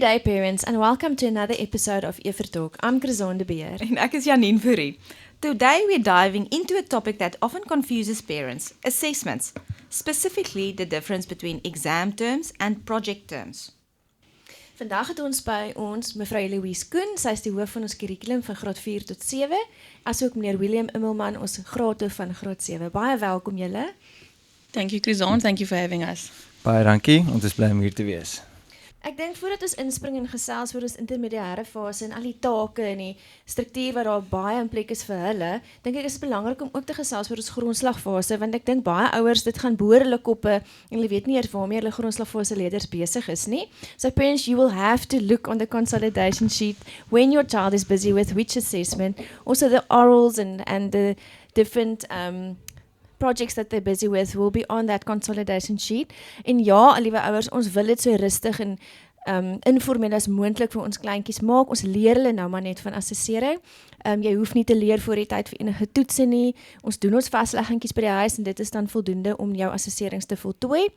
day, parents, and welcome to another episode of Ever Talk. I'm Grizon de Beer. En ek is Janine Fourie. Today we're diving into a topic that often confuses parents, assessments, specifically the difference between exam terms and project terms. Vandag het ons by ons mevrou Louise Koen, sy is die hoof van ons curriculum van graad 4 tot 7, asook meneer William Immelman, ons graadhoof van graad 7. Baie welkom julle. Thank you, Grizon. Thank you for having us. Baie dankie, ons is bly om hier te wees. Ek dink voordat ons inspring en gesels oor ons intermediêre fase en al die take en die struktuur wat daar baie in plek is vir hulle, dink ek is belangrik om ook te gesels oor ons grondslagfase, want ek dink baie ouers, dit gaan boor hulle koppe en hulle weet nie eers waarmee hulle grondslagfase leerders besig is nie. So parents, you will have to look on the consolidation sheet when your child is busy with which assessment, also the orals and the different projects that they're busy with will be on that consolidation sheet. En ja, liewe ouers, ons wil dit so rustig en informeel as moontlik vir ons kleintjies maak. Ons leer hulle nou maar net van assessering. Jy hoef nie te leer voor die tyd vir enige toetse nie. Ons doen ons vasleggingkies by die huis en dit is dan voldoende om jou assesserings te voltooi.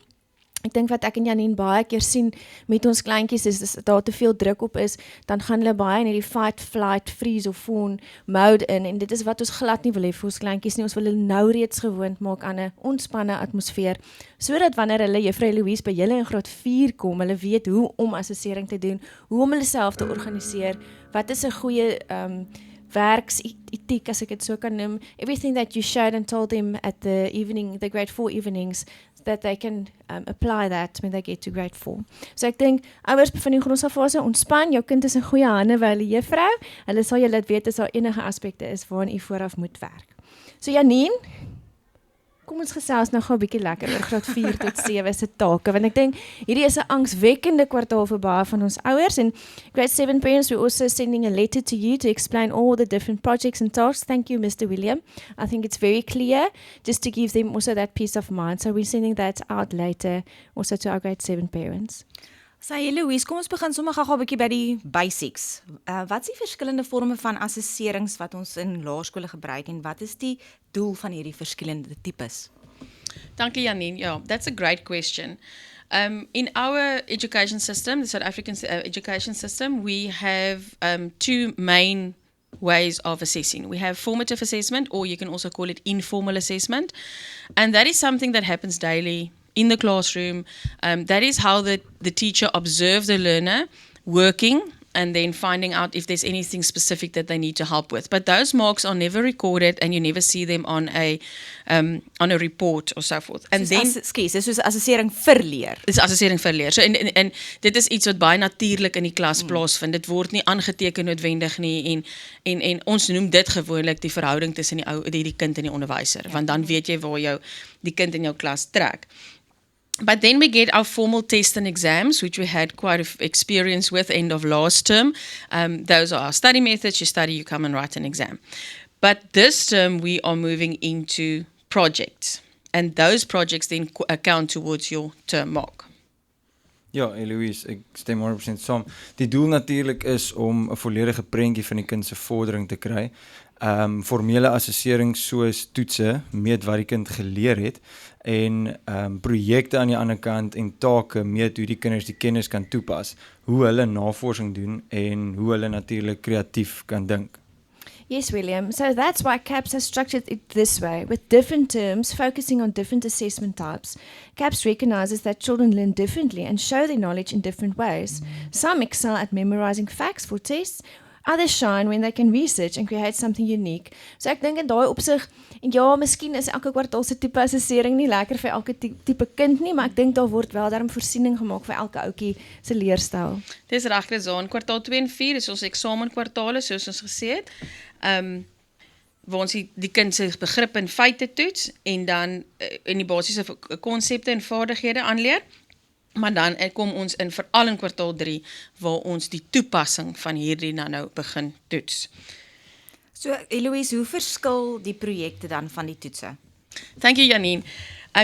Ek dink wat ek en Janine baie keer sien met ons kleintjies is, as daar te veel druk op is, dan gaan hulle baie in die fight, flight, freeze of fawn mode in, en dit is wat ons glad nie wil hê vir ons kleintjies nie. Ons wil hulle nou reeds gewoond maak aan 'n ontspanne atmosfeer, sodat wanneer hulle Juffrou Louise by julle in graad 4 kom, hulle weet hoe om assessering te doen, hoe om hulle self te organiseer, wat is 'n goeie werksetiek, as ek dit so kan noem. Everything that you showed and told them at the grade 4 evenings, that they can apply that when they get to grade 4. So ek dink, ouers van die grondslagfase, ontspan, jou kind is in goeie hande by hulle juffrou, hulle sal jou laat weet as daar enige aspekte is waaraan u vooraf moet werk. So Janine, kom ons gesels nou gou 'n bietjie lekker oor graad 4 tot 7 se take, want ek dink hierdie is 'n angswekkende kwartaal vir baie van ons ouers, en grade 7 parents, we're also sending a letter to you to explain all the different projects and tasks. Thank you, Mr. William. I think it's very clear, just to give them also that peace of mind. So we're sending that out later, also to our grade 7 parents. Sy Louise, kom ons begin sommer gou 'n bietjie by die basics. Wat is die verskillende vorme van assesserings wat ons in laerskole gebruik en wat is die doel van hierdie verskillende tipes? Dankie, Janine. Yeah, that's a great question. In our education system, the South African education system, we have two main ways of assessing. We have formative assessment, or you can also call it informal assessment. And that is something that happens daily in the classroom. That is how the teacher observes the learner working and then finding out if there's anything specific that they need to help with. But those marks are never recorded and you never see them on a report or so forth. And Dis soos assessering vir leer. Dis assessering vir leer. So en dit is iets wat baie natuurlik in die klas plaasvind. Dit word nie aangeteken noodwendig nie en ons noem dit gewoonlik die verhouding tussen die kind en die onderwyser, want dan weet jy waar die kind in jou klas trek. But then we get our formal tests and exams, which we had quite a experience with end of last term. Those are our study methods. You study, you come and write an exam. But this term, we are moving into projects. And those projects then account towards your term mark. Ja, Eloise, ek stem 100% saam. Die doel natuurlik is om 'n volledige prentjie van die kind se vordering te kry. Formele assessering soos toetse meet wat die kind geleer het en projekte aan die ander kant en take meet hoe die kinders die kennis kan toepas, hoe hulle navorsing doen en hoe hulle natuurlik kreatief kan dink. Yes, William. So that's why CAPS has structured it this way, with different terms focusing on different assessment types. CAPS recognizes that children learn differently and show their knowledge in different ways. Some excel at memorizing facts for tests, others shine when they can research and create something unique. So ek dink in daai opsig, en ja, miskien is elke kwartaal se tipe assessering nie lekker vir elke tipe kind nie, maar ek dink daar word wel daarom voorsiening gemaak vir elke ouetjie se leerstyl. Dis reg, Grizon. Kwartaal 2 en 4 is ons eksamenkwartale, soos ons gesê het. Waar ons die kind se begrip en feite toets en dan in die basiese konsepte en vaardighede aanleer. Maar dan kom ons veral in kwartaal 3 waar ons die toepassing van hierdie nou begin toets. So Eloise, hoe verskil die projekte dan van die toetse? Thank you, Janine.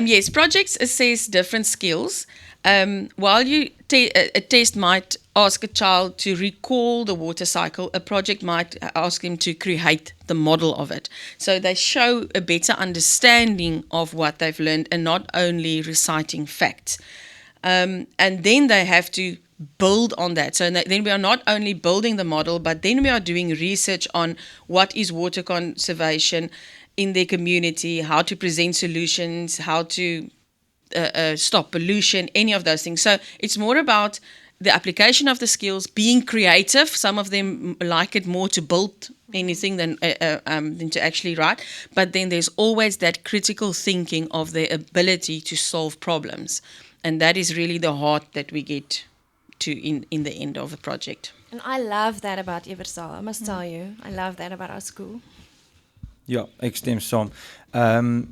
Yes, projects assess different skills. While a test might ask a child to recall the water cycle, a project might ask him to create the model of it. So they show a better understanding of what they've learned and not only reciting facts. And then they have to build on that. So then we are not only building the model, but then we are doing research on what is water conservation in their community, how to present solutions, how to stop pollution, any of those things. So it's more about the application of the skills, being creative. Some of them like it more to build anything than to actually write. But then there's always that critical thinking of their ability to solve problems. And that is really the heart that we get to in the end of a project. And I love that about Eversal. I must tell you, I love that about our school. Ja, ek stem saam.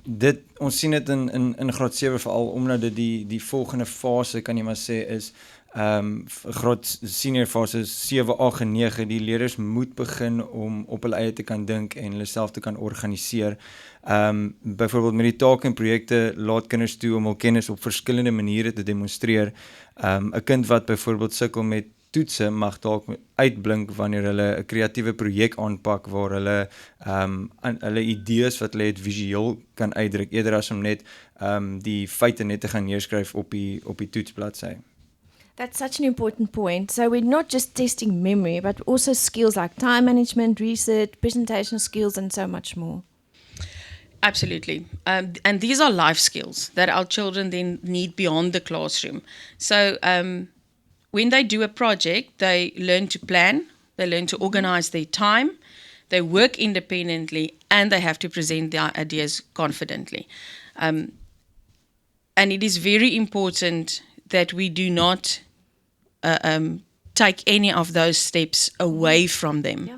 Dit ons sien dit in graad 7 veral omdat dit die volgende fase kan jy maar sê is graad senior fase 7, 8 en 9. Die leerders moet begin om op hulle eie te kan dink en hulle self te kan organiseer. Byvoorbeeld met die take en projekte laat kinders toe om hul kennis op verskillende maniere te demonstreer. 'n Kind wat byvoorbeeld sukkel met toetse mag dalk uitblink wanneer hulle 'n kreatiewe projek aanpak waar hulle hulle idees wat hulle het visueel kan uitdruk eerder as om net die feite net te gaan neerskryf op die toetsbladsy. That's such an important point. So we're not just testing memory, but also skills like time management, research, presentation skills, and so much more. Absolutely. And these are life skills that our children then need beyond the classroom. So when they do a project, they learn to plan, they learn to organize their time, they work independently, and they have to present their ideas confidently. And it is very important that we do not take any of those steps away from them. Yeah.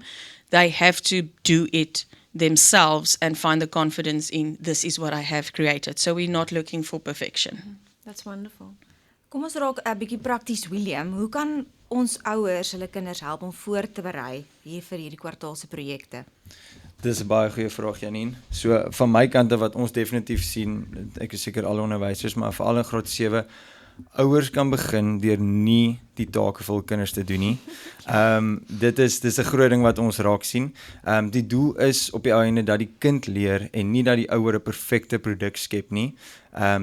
They have to do it themselves and find the confidence in this is what I have created. So we're not looking for perfection. That's wonderful. Kom ons raak 'n bietjie prakties, William. Hoe kan ons ouers hulle kinders help om voor te berei hier vir hierdie kwartaalse projekte? Dis 'n baie goeie vraag, Janine. So van my kant af wat ons definitief sien, ek is seker alle onderwysers, maar veral in graad 7, ouers kan begin deur nie die take vir hul kinders te doen nie. Dis 'n groot ding wat ons raak sien. Die doel is op die einde dat die kind leer en nie dat die ouer 'n perfekte produk skep nie.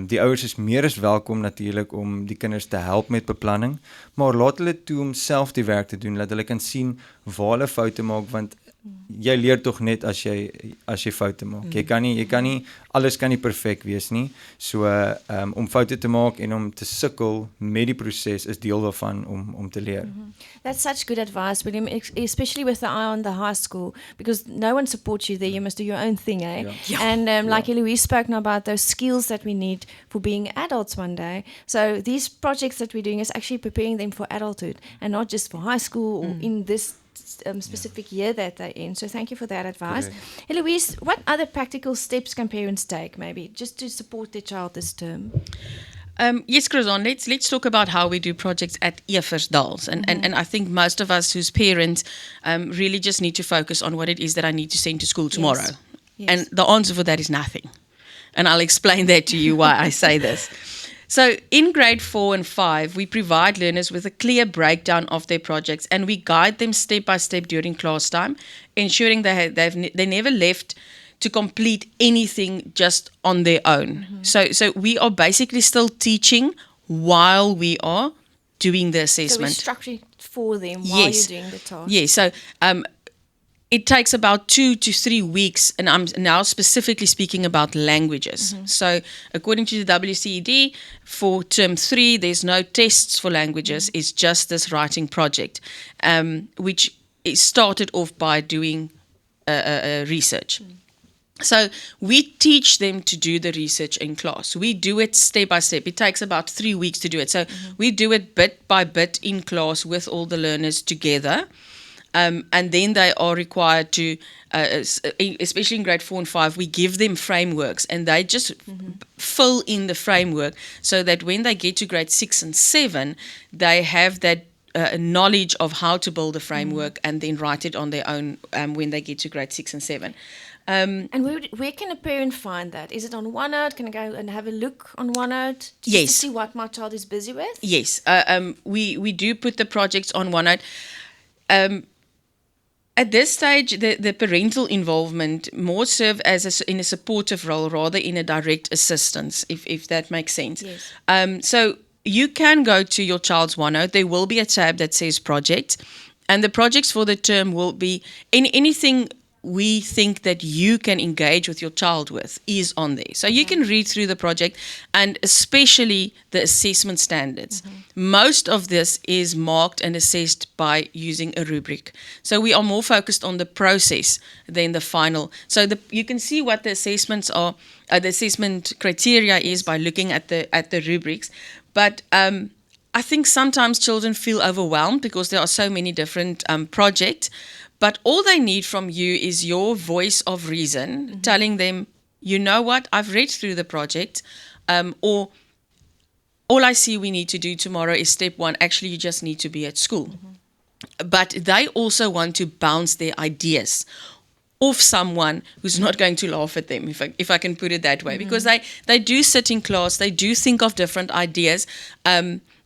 Die ouers is meer as welkom natuurlik om die kinders te help met beplanning, maar laat hulle toe om self die werk te doen, dat hulle kan sien waar hulle foute maak, want jy leer tog net as jy foute maak. Jy kan nie alles kan nie perfek wees nie. So om foute te maak en om te sukkel met die proses is deel daarvan om te leer. That's such good advice, William, especially with the eye on the high school, because no one supports you there. You must do your own thing, eh? Yeah. And like Eloise spoke now about those skills that we need for being adults one day. So these projects that we're doing is actually preparing them for adulthood and not just for high school or in this specific year that they're in. So thank you for that advice. Eloise, what other practical steps can parents take, maybe, just to support their child this term? Yes, Chrison, let's talk about how we do projects at Eversdals. And I think most of us who's parents really just need to focus on what it is that I need to send to school tomorrow. Yes. And the answer for that is nothing. And I'll explain that to you why I say this. So in grade 4 and 5, we provide learners with a clear breakdown of their projects and we guide them step by step during class time, ensuring they never left to complete anything just on their own. So we are basically still teaching while we are doing the assessment. So we're structuring for them while you're doing the task. Yes, so it takes about 2 to 3 weeks, and I'm now specifically speaking about languages. So according to the WCED, for term 3, there's no tests for languages, it's just this writing project, which is started off by doing research. So we teach them to do the research in class. We do it step by step. It takes about 3 weeks to do it. So we do it bit by bit in class with all the learners together. And then they are required to, especially in grade 4 and 5, we give them frameworks and they just fill in the framework so that when they get to grade 6 and 7, they have that knowledge of how to build a framework and then write it on their own when they get to grade 6 and 7. And where can a parent find that? Is it on OneNote? Can I go and have a look on OneNote just Yes. to see what my child is busy with? Yes, we do put the projects on OneNote. At this stage, the parental involvement more serve as in a supportive role rather in a direct assistance, if that makes sense. Yes. So you can go to your child's OneNote. There will be a tab that says project, and the projects for the term will be anything we think that you can engage with your child with is on there. So you can read through the project, and especially the assessment standards. Most of this is marked and assessed by using a rubric. So we are more focused on the process than the final. So you can see what the assessments are, the assessment criteria is by looking at the rubrics. But I think sometimes children feel overwhelmed because there are so many different projects. But all they need from you is your voice of reason, telling them, you know what, I've read through the project, or all I see we need to do tomorrow is step 1. Actually, you just need to be at school. But they also want to bounce their ideas off someone who's not going to laugh at them, if I can put it that way. Because they do sit in class, they do think of different ideas.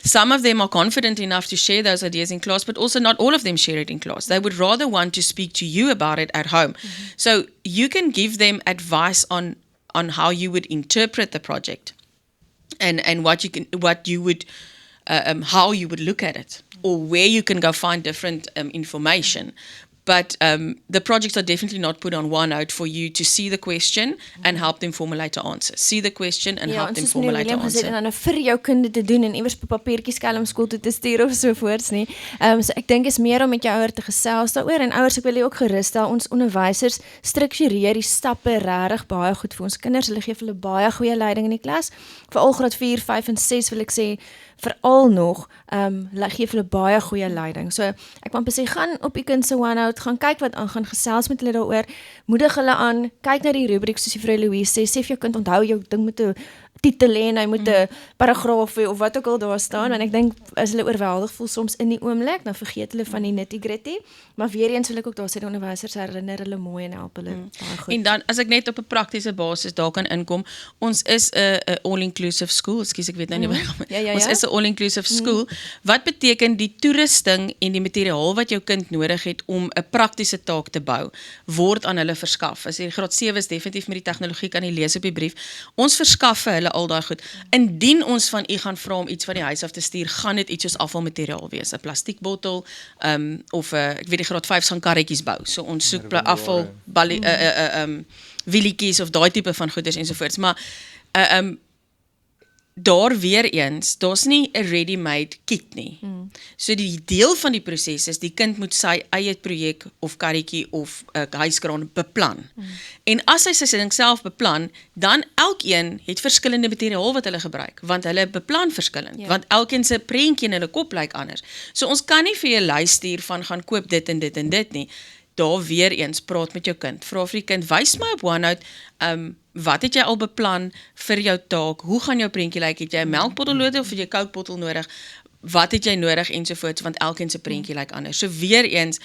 Some of them are confident enough to share those ideas in class, but also not all of them share it in class. They would rather want to speak to you about it at home. So you can give them advice on how you would interpret the project and how you would look at it, or where you can go find different information. But the projects are definitely not put on OneNote for you to see the question and help them formulate an answer. See the question and help them formulate an answer. En dan vir jou kinde te doen en iewers 'n papiertjie skelm skool toe te stuur of so voorts nie. So ek dink is meer om met jou ouer te gesels daaroor, en ouers, ek wil julle ook gerus stel, ons onderwysers struktureer die stappe regtig baie goed vir ons kinders. Hulle gee vir hulle baie goeie leiding in die klas. Veral graad 4, 5 en 6 wil ek sê veral nog gee vir hulle baie goeie leiding. So ek wil sê, gaan op u kind se OneNote, gaan kyk wat aangaan, gesels met hulle daaroor, moedig hulle aan, kyk na die rubriek soos juffrou Louise sê vir jou kind, onthou jou ding met 'n titel hê en hy moet 'n paragraaf hê of wat ook al daar staan, want ek dink as hulle oorweldig voel soms in die oomblik, dan vergeet hulle van die nitty-gritty. Maar weer eens wil ek ook daar sê, die onderwysers herinner hulle mooi en help hulle baie goed. En dan as ek net op 'n praktiese basis daar kan inkom, ons is 'n all-inclusive school. Ekskuus, ek weet nou nie wat. Ons is 'n all-inclusive school. Wat beteken die toerusting en die materiaal wat jou kind nodig het om 'n praktiese taak te bou, word aan hulle verskaf. As jy graad 7 is, definitief met die tegnologie kan jy lees op die brief. Ons verskaf vir hulle al daai goed. Indien ons van u gaan vra om iets van die huis af te stuur, gaan dit iets soos afvalmateriaal wees, 'n plastiekbottel, of ek weet die graad 5 gaan karretjies bou. So ons soek afval wielietjies of daai tipe van goeders ensovoorts. Maar daar weer eens, daar's nie 'n ready-made kit nie. So die deel van die proses is, die kind moet sy eie projek of karretjie of huiskraan beplan. En as hy sy ding self beplan, dan elkeen het verskillende materiaal wat hulle gebruik, want hulle beplan verskillend, want elkeen se prentjie in hulle kop lyk anders. So ons kan nie vir jou lys stuur van gaan koop dit en dit en dit nie. Daar weer eens, praat met jou kind. Vra vir die kind, wys my op OneNote, wat het jy al beplan vir jou taak? Hoe gaan jou prentjie lyk? Het jy 'n melkbottel nodig of het jy 'n Coke-bottel nodig? Wat het jy nodig ensovoorts, want elkeen se prentjie lyk anders. So weer eens,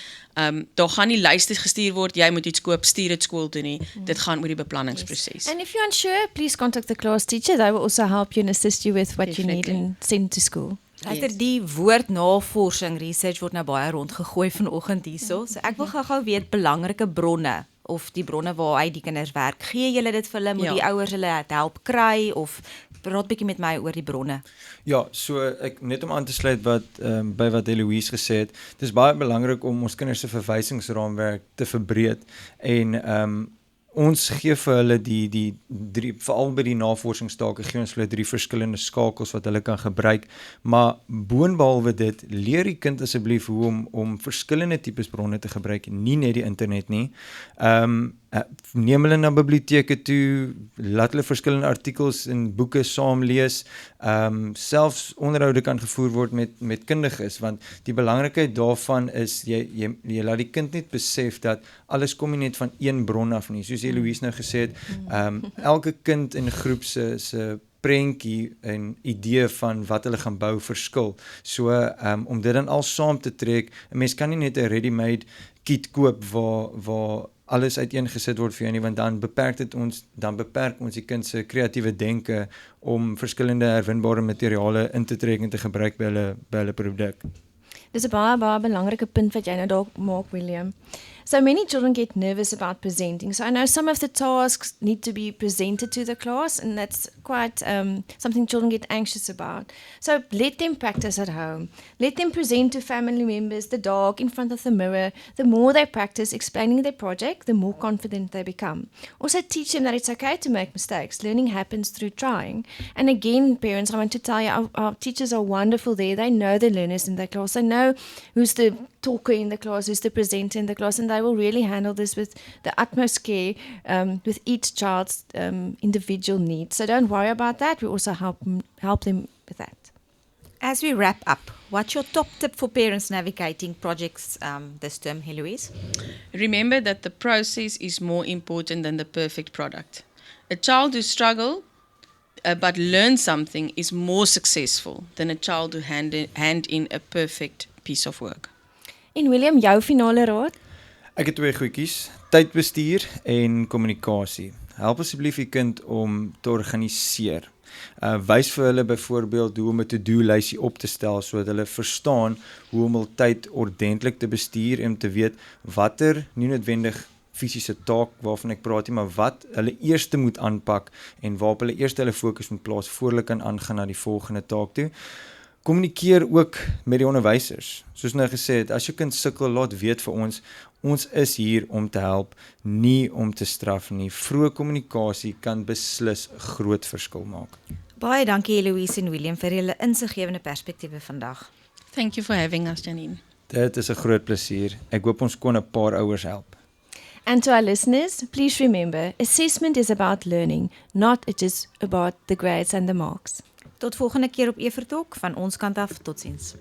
daar gaan nie lyste gestuur word, jy moet iets koop, stuur dit skool toe nie. Dit gaan oor die beplanningsproses. And if you're unsure, please contact the class teacher. They will also help you and assist you with what you need and send to school. Later die woord navorsing, research word nou baie rondgegooi vanoggend hierso. So ek wil gou-gou weet belangrike bronne of die bronne waaruit die kinders werk. Gee julle dit vir hulle, moet die ouers hulle help kry of praat bietjie met my oor die bronne. Ja, so ek net om aan te sluit by wat Eloise gesê het. Dit is baie belangrik om ons kinders se verwysingsraamwerk te verbreed en ons gee vir hulle die drie, veral by die navorsingstake gee ons vir hulle 3 verskillende skakels wat hulle kan gebruik, maar boonbehalwe dit, leer die kind asseblief hoe om verskillende tipes bronne te gebruik, nie net die internet nie. Neem hulle na biblioteke toe, laat hulle verskillende artikels en boeke saam lees, selfs onderhoude kan gevoer word met kundiges, want die belangrikheid daarvan is, jy laat die kind net besef dat alles kom nie net van een bron af nie, soos Eloise nou gesê het, elke kind in 'n groep se prentjie en idee van wat hulle gaan bou verskil. So om dit dan al saam te trek, 'n mens kan nie net 'n ready-made kit koop waar alles uiteengesit word vir jou nie, want dan beperk ons die kind se kreatiewe denke om verskillende herwinbare materiale in te trek en te gebruik by hulle produk. Dis 'n baie belangrike punt wat jy nou dalk maak, William. So many children get nervous about presenting. So I know some of the tasks need to be presented to the class, and that's quite something children get anxious about. So let them practice at home. Let them present to family members, the dog, in front of the mirror. The more they practice explaining their project, the more confident they become. Also teach them that it's okay to make mistakes. Learning happens through trying. And again, parents, I want to tell you, our teachers are wonderful there. They know the learners in their class. They know who's the talker in the class, who's the presenter in the class, and they will really handle this with the utmost care with each child's individual needs. So don't worry about that. We also help them with that. As we wrap up, what's your top tip for parents navigating projects this term, Heloise? Remember that the process is more important than the perfect product. A child who struggles but learns something is more successful than a child who hand in a perfect piece of work. En William, jou finale raad? Ek het 2 goedjies: tydbestuur en kommunikasie. Help asseblief die kind om te organiseer. Wys vir hulle byvoorbeeld hoe om 'n to-do lysie op te stel sodat hulle verstaan hoe om hul tyd ordentlik te bestuur en te weet watter nie noodwendig fisiese taak waarvan ek praat nie, maar wat hulle eerste moet aanpak en waarop hulle eerste hulle fokus moet plaas voor hulle kan aangaan na die volgende taak toe. Kommunikeer ook met die onderwysers. Soos nou gesê het, as jou kind sukkel, laat weet vir ons. Ons is hier om te help, nie om te straf nie. Vroeë kommunikasie kan beslis 'n groot verskil maak. Baie dankie Heloise en William vir julle insiggewende perspektiewe vandag. Thank you for having us, Janine. Dit is 'n groot plesier. Ek hoop ons kon 'n paar ouers help. And to our listeners, please remember, assessment is about learning, not just about the grades and the marks. Tot volgende keer op Evertalk, van ons kant af, totsiens.